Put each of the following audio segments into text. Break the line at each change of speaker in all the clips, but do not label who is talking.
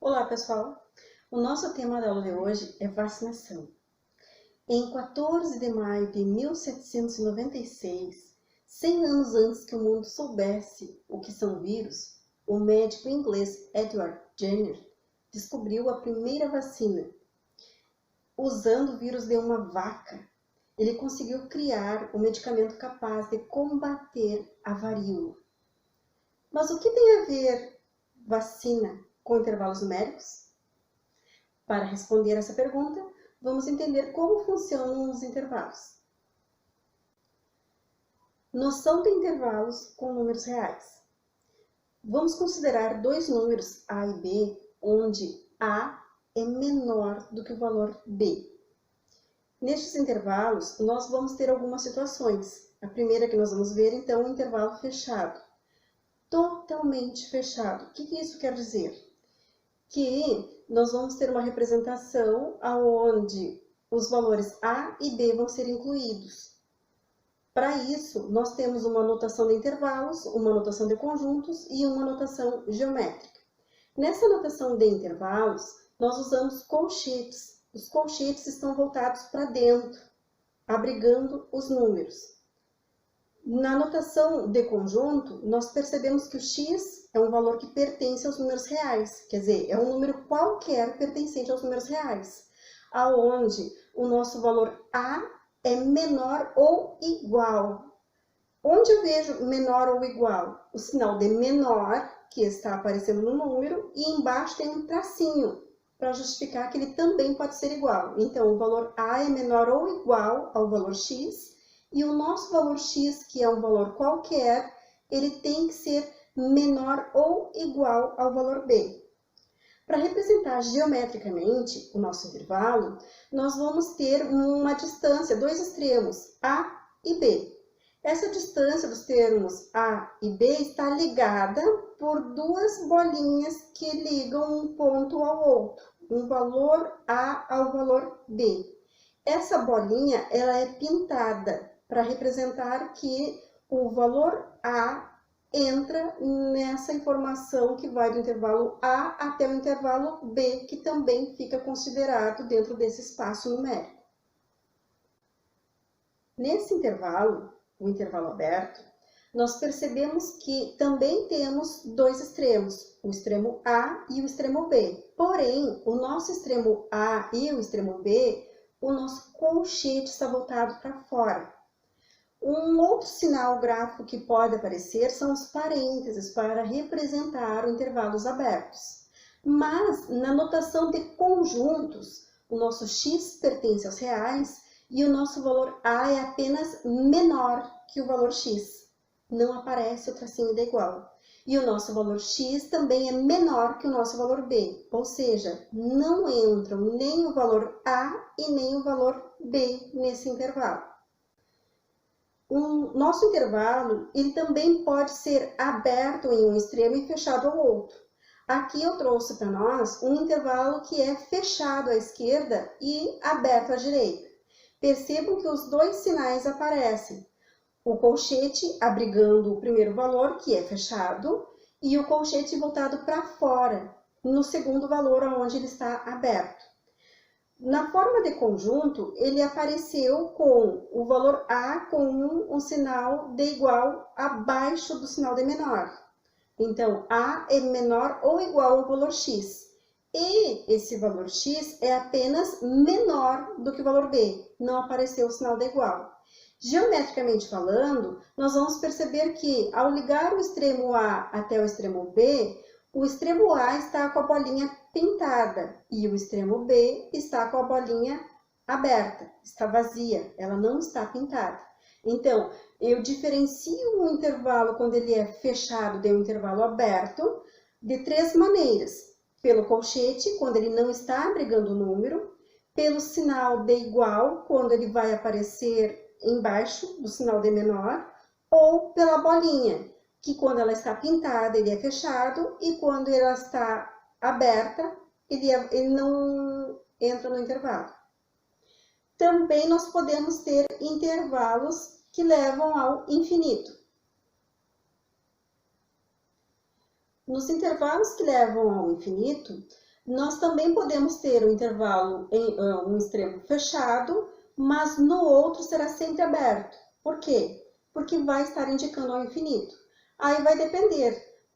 Olá, pessoal! O nosso tema da aula de hoje é vacinação. Em 14 de maio de 1796, 100 anos antes que o mundo soubesse o que são vírus, o médico inglês Edward Jenner descobriu a primeira vacina. Usando o vírus de uma vaca, ele conseguiu criar um medicamento capaz de combater a varíola. Mas o que tem a ver vacina com intervalos numéricos? Para responder essa pergunta, vamos entender como funcionam os intervalos. Noção de intervalos com números reais. Vamos considerar dois números A e B, onde A é menor do que o valor B. Nestes intervalos, nós vamos ter algumas situações. A primeira que nós vamos ver, então, é o intervalo fechado. Totalmente fechado. O que isso quer dizer? Que nós vamos ter uma representação onde os valores A e B vão ser incluídos. Para isso, nós temos uma notação de intervalos, uma notação de conjuntos e uma notação geométrica. Nessa notação de intervalos, nós usamos colchetes. Os colchetes estão voltados para dentro, abrigando os números. Na notação de conjunto, nós percebemos que o x é um valor que pertence aos números reais, quer dizer, é um número qualquer pertencente aos números reais, aonde o nosso valor A é menor ou igual. Onde eu vejo menor ou igual? O sinal de menor, que está aparecendo no número, e embaixo tem um tracinho, para justificar que ele também pode ser igual. Então, o valor A é menor ou igual ao valor x, e o nosso valor x, que é um valor qualquer, ele tem que ser menor ou igual ao valor b. Para representar geometricamente o nosso intervalo, nós vamos ter uma distância, dois extremos, A e B. Essa distância dos termos A e B está ligada por duas bolinhas que ligam um ponto ao outro, um valor A ao valor B. Essa bolinha, ela é pintada para representar que o valor A entra nessa informação que vai do intervalo A até o intervalo B, que também fica considerado dentro desse espaço numérico. Nesse intervalo, o intervalo aberto, nós percebemos que também temos dois extremos, o extremo A e o extremo B. Porém, o nosso extremo A e o extremo B, o nosso colchete está voltado para fora. Um outro sinal gráfico que pode aparecer são os parênteses para representar intervalos abertos. Mas, na notação de conjuntos, o nosso x pertence aos reais e o nosso valor A é apenas menor que o valor x. Não aparece o tracinho de igual. E o nosso valor x também é menor que o nosso valor b, ou seja, não entram nem o valor A e nem o valor b nesse intervalo. O nosso intervalo, ele também pode ser aberto em um extremo e fechado ao outro. Aqui eu trouxe para nós um intervalo que é fechado à esquerda e aberto à direita. Percebam que os dois sinais aparecem. O colchete abrigando o primeiro valor, que é fechado, e o colchete voltado para fora, no segundo valor, onde ele está aberto. Na forma de conjunto, ele apareceu com o valor A com um sinal de igual abaixo do sinal de menor. Então, A é menor ou igual ao valor x. E esse valor x é apenas menor do que o valor b. Não apareceu o sinal de igual. Geometricamente falando, nós vamos perceber que, ao ligar o extremo A até o extremo B, o extremo A está com a bolinha pintada e o extremo B está com a bolinha aberta, está vazia, ela não está pintada. Então, eu diferencio o intervalo quando ele é fechado de um intervalo aberto de três maneiras. Pelo colchete, quando ele não está abrigando o número, pelo sinal de igual, quando ele vai aparecer embaixo do sinal de menor, ou pela bolinha, que quando ela está pintada, ele é fechado, e quando ela está aberta, ele não entra no intervalo. Também nós podemos ter intervalos que levam ao infinito. Nos intervalos que levam ao infinito, Nós também podemos ter um intervalo em um extremo fechado, mas no outro será sempre aberto. Por quê? Porque vai estar indicando ao infinito. Aí vai depender.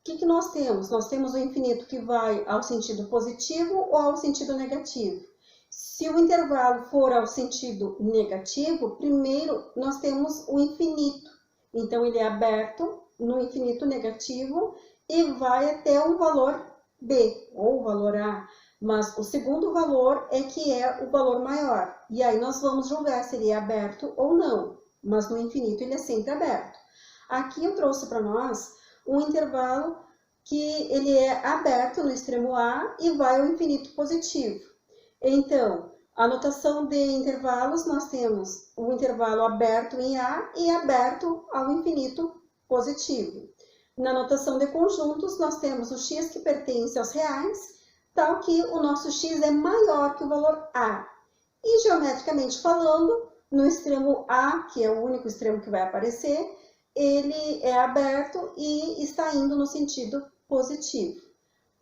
O que nós temos? Nós temos o infinito que vai ao sentido positivo ou ao sentido negativo. Se o intervalo for ao sentido negativo, primeiro nós temos o infinito. Então, ele é aberto no infinito negativo e vai até um valor B, ou o valor A. Mas o segundo valor é que é o valor maior. E aí nós vamos julgar se ele é aberto ou não. Mas no infinito ele é sempre aberto. Aqui eu trouxe para nós um intervalo que ele é aberto no extremo A e vai ao infinito positivo. Então, a notação de intervalos, nós temos o intervalo aberto em A e aberto ao infinito positivo. Na notação de conjuntos, nós temos o x que pertence aos reais, tal que o nosso x é maior que o valor A. E, geometricamente falando, no extremo A, que é o único extremo que vai aparecer, ele é aberto e está indo no sentido positivo.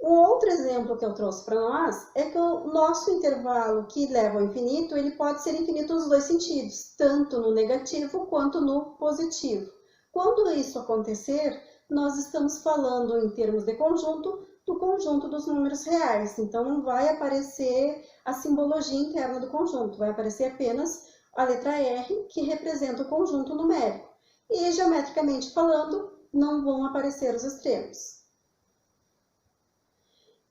Um outro exemplo que eu trouxe para nós é que o nosso intervalo que leva ao infinito, ele pode ser infinito nos dois sentidos, tanto no negativo quanto no positivo. Quando isso acontecer, nós estamos falando em termos de conjunto, do conjunto dos números reais. Então, não vai aparecer a simbologia interna do conjunto, vai aparecer apenas a letra R, que representa o conjunto numérico. E, geometricamente falando, não vão aparecer os extremos.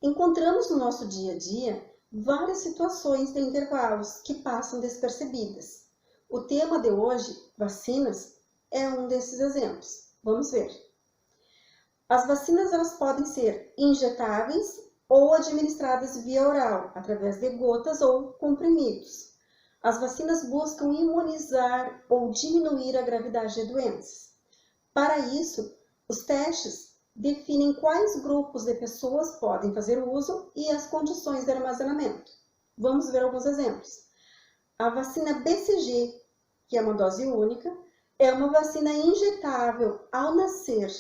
Encontramos no nosso dia a dia várias situações de intervalos que passam despercebidas. O tema de hoje, vacinas, é um desses exemplos. Vamos ver. As vacinas elas podem ser injetáveis ou administradas via oral, através de gotas ou comprimidos. As vacinas buscam imunizar ou diminuir a gravidade de doenças. Para isso, os testes definem quais grupos de pessoas podem fazer uso e as condições de armazenamento. Vamos ver alguns exemplos. A vacina BCG, que é uma dose única, é uma vacina injetável ao nascer,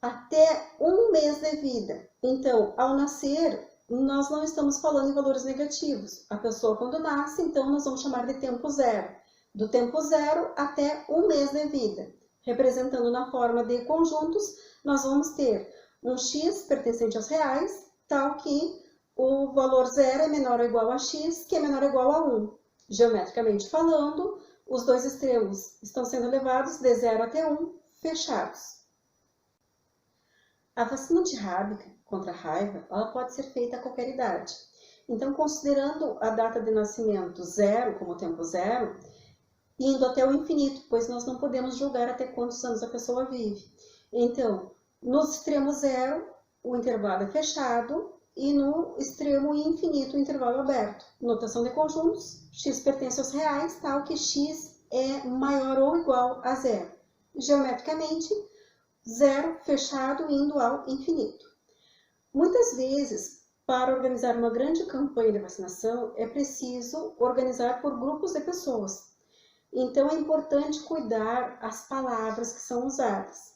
até 1 mês de vida. Então, ao nascer, nós não estamos falando em valores negativos. A pessoa quando nasce, então nós vamos chamar de tempo zero. Do tempo zero até 1 mês de vida. Representando na forma de conjuntos, nós vamos ter um x pertencente aos reais, tal que o valor zero é menor ou igual a x, que é menor ou igual a 1. Geometricamente falando, os dois extremos estão sendo levados de 0 até 1, fechados. A vacina antirrábica contra a raiva, ela pode ser feita a qualquer idade. Então, considerando a data de nascimento zero como tempo zero, indo até o infinito, pois nós não podemos julgar até quantos anos a pessoa vive. Então, no extremo zero, o intervalo é fechado e no extremo infinito, o intervalo aberto. Notação de conjuntos, x pertence aos reais, tal que x é maior ou igual a zero. Geometricamente, zero fechado indo ao infinito. Muitas vezes, para organizar uma grande campanha de vacinação, é preciso organizar por grupos de pessoas. Então, é importante cuidar as palavras que são usadas.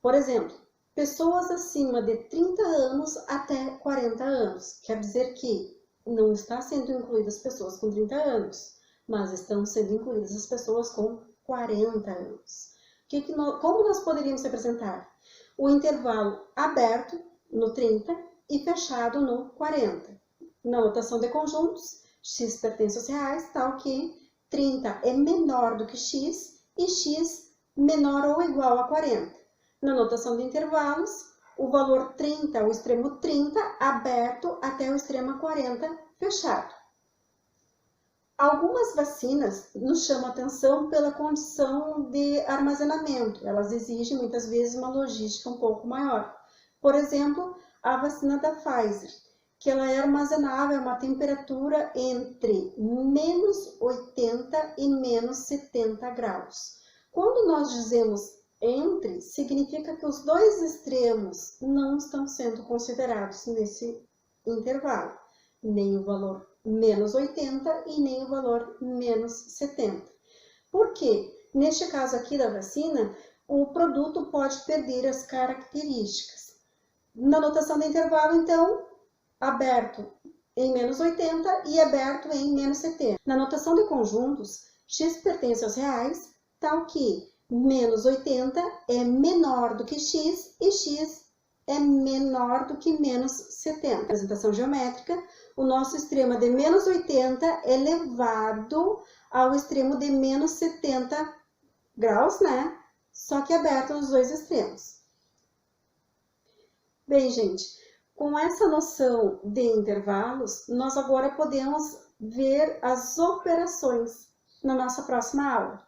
Por exemplo, pessoas acima de 30 anos até 40 anos. Quer dizer que não está sendo incluídas pessoas com 30 anos, mas estão sendo incluídas as pessoas com 40 anos. Como nós poderíamos representar? O intervalo aberto no 30 e fechado no 40. Na notação de conjuntos, x pertence aos reais, tal que 30 é menor do que x e x menor ou igual a 40. Na notação de intervalos, o valor 30, o extremo 30, aberto até o extremo 40, fechado. Algumas vacinas nos chamam a atenção pela condição de armazenamento. Elas exigem muitas vezes uma logística um pouco maior. Por exemplo, a vacina da Pfizer, que ela é armazenável a uma temperatura entre menos 80 e menos 70 graus. Quando nós dizemos entre, significa que os dois extremos não estão sendo considerados nesse intervalo, nem o valor menos 80 e nem o valor menos 70. Por quê? Neste caso aqui da vacina, o produto pode perder as características. Na notação de intervalo, então, aberto em menos 80 e aberto em menos 70. Na notação de conjuntos, x pertence aos reais, tal que menos 80 é menor do que x e x é menor do que menos 70. Representação geométrica, o nosso extremo de menos 80 é elevado ao extremo de menos 70 graus, né? Só que aberto nos dois extremos. Bem, gente, com essa noção de intervalos, nós agora podemos ver as operações na nossa próxima aula.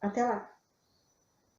Até lá!